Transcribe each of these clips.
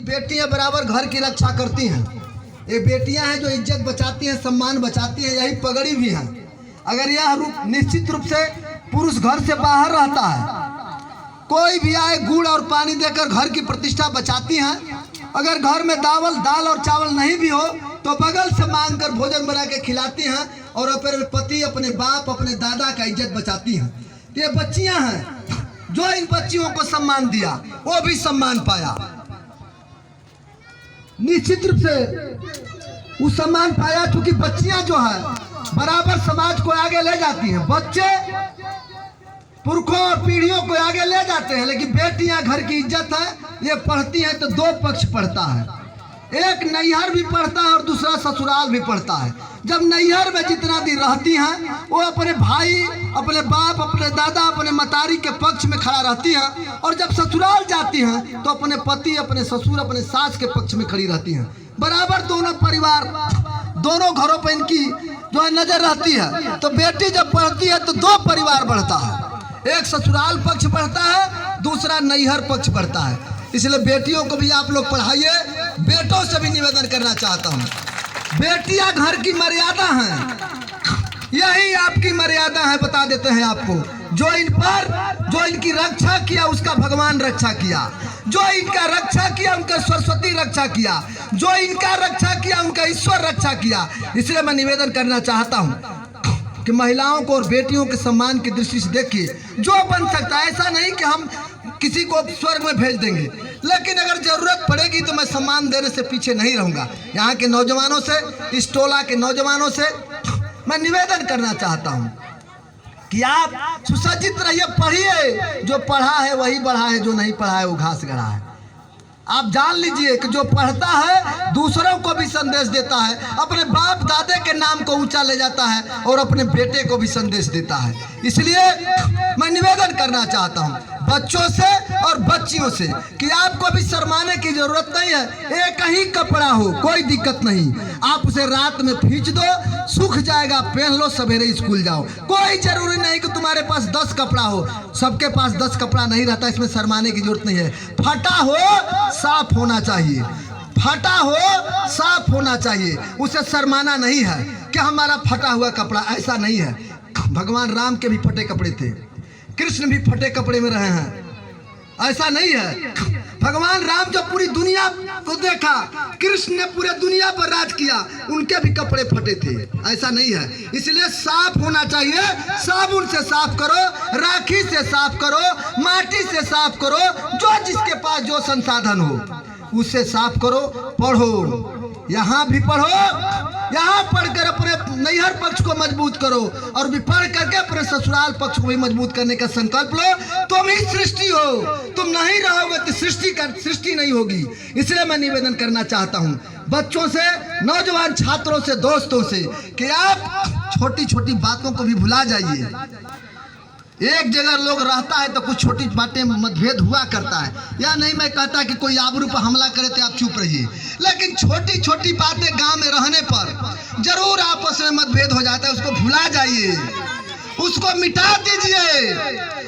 बेटियां बराबर घर की रक्षा करती हैं। ये बेटियां हैं जो इज्जत बचाती हैं, सम्मान बचाती हैं, यही पगड़ी भी है। अगर यह रूप निश्चित रूप से पुरुष घर से बाहर रहता है, कोई भी आए गुड़ और पानी देकर घर की प्रतिष्ठा बचाती हैं। अगर घर में दाल और चावल नहीं भी हो तो बगल से मांग कर भोजन बना के खिलाती हैं और अपने पति, अपने बाप, अपने दादा का इज्जत बचाती हैं। तो ये बच्चियां हैं जो इन बच्चियों को सम्मान दिया, वो भी सम्मान पाया। निश्चित रूप से वो सम्मान पाया क्योंकि बच्चियां जो है बराबर समाज को आगे ले जाती हैं। बच्चे पुरखों और पीढ़ियों को आगे ले जाते हैं, लेकिन बेटियां घर की इज्जत है। ये पढ़ती हैं तो दो पक्ष पढ़ता है, एक नैहर भी पढ़ता है और दूसरा ससुराल भी पढ़ता है। जब नैहर में जितना दिन रहती हैं वो अपने भाई, अपने बाप, अपने दादा, अपने मतारी के पक्ष में खड़ा रहती हैं, और जब ससुराल जाती हैं तो अपने पति, अपने ससुर, अपने सास के पक्ष में खड़ी रहती हैं। बराबर दोनों परिवार, दोनों घरों पर इनकी जो है नजर रहती है। तो बेटी जब पढ़ती है तो दो परिवार बढ़ता है, एक ससुराल पक्ष बढ़ता है, दूसरा नैहर पक्ष बढ़ता है। इसलिए बेटियों को भी आप लोग पढ़ाइए। बेटों से भी निवेदन करना चाहता हूँ, बेटियां घर की मर्यादा हैं, यही आपकी मर्यादा है। बता देते हैं आपको, जो इनकी रक्षा किया उसका भगवान रक्षा किया, जो इनका रक्षा किया उनका सरस्वती रक्षा किया, जो इनका रक्षा किया उनका ईश्वर रक्षा किया। इसलिए मैं निवेदन करना चाहता हूँ कि महिलाओं को और बेटियों के सम्मान की दृष्टि से देखिए, जो बन सकता है। ऐसा नहीं कि हम किसी को स्वर्ग में भेज देंगे, लेकिन अगर जरूरत पड़ेगी तो मैं सम्मान देने से पीछे नहीं रहूंगा। यहाँ के नौजवानों से, इस टोला के नौजवानों से मैं निवेदन करना चाहता हूँ कि आप सुसज्जित रहिए, पढ़िए। जो पढ़ा है वही बढ़ा है, जो नहीं पढ़ा है वो घास गड़ा है। आप जान लीजिए कि जो पढ़ता है दूसरों को भी संदेश देता है, अपने बाप दादे के नाम को ऊंचा ले जाता है और अपने बेटे को भी संदेश देता है। इसलिए मैं निवेदन करना चाहता हूं बच्चों से और बच्चियों से कि आपको भी शर्माने की जरूरत नहीं है। एक ही कपड़ा हो कोई दिक्कत नहीं, आप उसे रात में फींच दो, सूख जाएगा, पहन लो, सवेरे स्कूल जाओ। कोई जरूरी नहीं कि तुम्हारे पास 10 कपड़ा हो, सबके पास 10 कपड़ा नहीं रहता, इसमें शर्माने की जरूरत नहीं है। फटा हो साफ होना चाहिए, फटा हो साफ होना चाहिए, उसे शर्माना नहीं है कि हमारा फटा हुआ कपड़ा। ऐसा नहीं है। भगवान राम के भी फटे कपड़े थे, कृष्ण भी फटे कपड़े में रहे हैं, ऐसा नहीं है। भगवान राम जब पूरी दुनिया को देखा, कृष्ण ने पूरे दुनिया पर राज किया, उनके भी कपड़े फटे थे, ऐसा नहीं है। इसलिए साफ होना चाहिए। साबुन से साफ करो, राखी से साफ करो, माटी से साफ करो, जो जिसके पास जो संसाधन हो उससे साफ करो। पढ़ो, यहाँ भी पढ़ो, यहाँ पढ़कर अपने नैहर पक्ष को मजबूत करो और भी पढ़ करके अपने ससुराल पक्ष को भी मजबूत करने का संकल्प लो। तुम ही सृष्टि हो, तुम नहीं रहोगे तो सृष्टि नहीं होगी। इसलिए मैं निवेदन करना चाहता हूँ बच्चों से, नौजवान छात्रों से, दोस्तों से कि आप छोटी छोटी बातों को भी भुला जाइए। एक जगह लोग रहता है तो कुछ छोटी बातें मतभेद हुआ करता है, या नहीं मैं कहता कि कोई आबरू पर हमला करे तो आप चुप रहिए, लेकिन छोटी छोटी बातें गांव में रहने पर जरूर आपस में मतभेद हो जाता है। उसको भुला जाइए, उसको मिटा दीजिए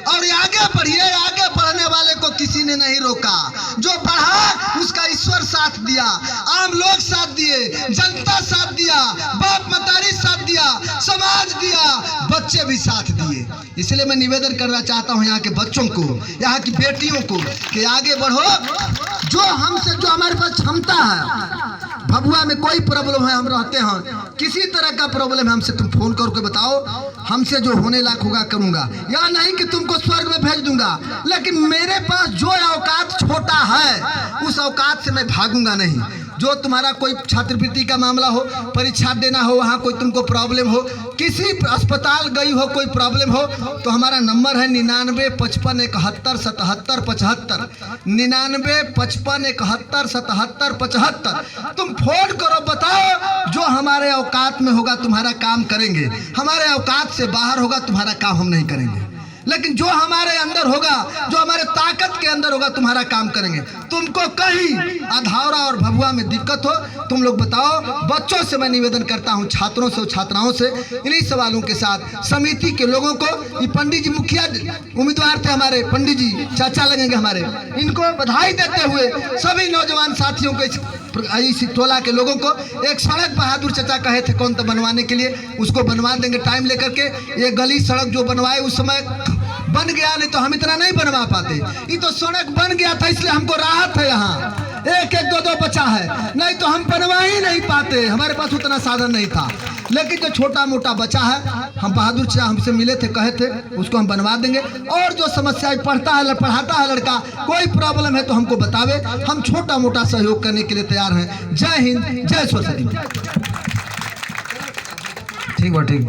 और आगे बढ़िए। आगे बढ़ने वाले को किसी ने नहीं रोका, जो बढ़ा उसका ईश्वर साथ दिया, आम लोग साथ दिए, जनता साथ दिया, बाप मतारी साथ दिया, समाज दिया, बच्चे भी साथ दिए। इसलिए मैं निवेदन करना चाहता हूँ यहाँ के बच्चों को, यहाँ की बेटियों को कि आगे बढ़ो। जो हमसे, जो हमारे पास क्षमता है, भभुआ में कोई प्रॉब्लम है, हम रहते हैं, किसी तरह का प्रॉब्लम है, हमसे तुम फोन करके बताओ, हमसे जो होने लायक होगा करूंगा। या नहीं कि तुमको स्वर्ग में भेज दूंगा, लेकिन मेरे पास जो औकात छोटा है उस औकात से मैं भागूंगा नहीं। जो तुम्हारा कोई छात्रवृत्ति का मामला हो, परीक्षा देना हो, वहाँ कोई तुमको प्रॉब्लम हो, किसी अस्पताल गई हो, कोई प्रॉब्लम हो, तो हमारा नंबर है 99 55 71 77 75, 99 55 71 77 75। तुम फोन करो, बताओ, जो हमारे औकात में होगा तुम्हारा काम करेंगे, हमारे औकात से बाहर होगा तुम्हारा काम हम नहीं करेंगे। लेकिन जो हमारे अंदर होगा, जो हमारे ताकत के अंदर होगा, तुम्हारा काम करेंगे। तुमको कहीं अधावरा और भभुआ में दिक्कत हो, तुम लोग बताओ। बच्चों से मैं निवेदन करता हूँ, छात्रों से, छात्राओं से, इन्हीं सवालों के साथ समिति के लोगों को, ये पंडित जी मुखिया उम्मीदवार थे हमारे, पंडित जी चाचा लगेंगे हमारे, इनको बधाई देते हुए सभी नौजवान साथियों को, इस टोला के लोगों को एक सड़क बहादुर चाचा कहे थे कौन तो बनवाने के लिए, उसको बनवा देंगे टाइम लेकर के। ये गली सड़क जो बनवाए उस समय बन गया, नहीं तो हम इतना नहीं बनवा पाते। ये तो सड़क बन गया था, इसलिए हमको राहत है। यहाँ एक एक दो दो बचा है, नहीं तो हम बनवा ही नहीं पाते, हमारे पास उतना साधन नहीं था। लेकिन जो छोटा मोटा बचा है, हम बहादुर चाचा हमसे मिले थे, कहे थे उसको हम बनवा देंगे। और जो समस्या पढ़ता है, पढ़ाता है लड़का, कोई प्रॉब्लम है तो हमको बतावे, हम छोटा मोटा सहयोग करने के लिए तैयार हैं। जय हिंद, जय सरस्वती। ठीक बा, ठीक।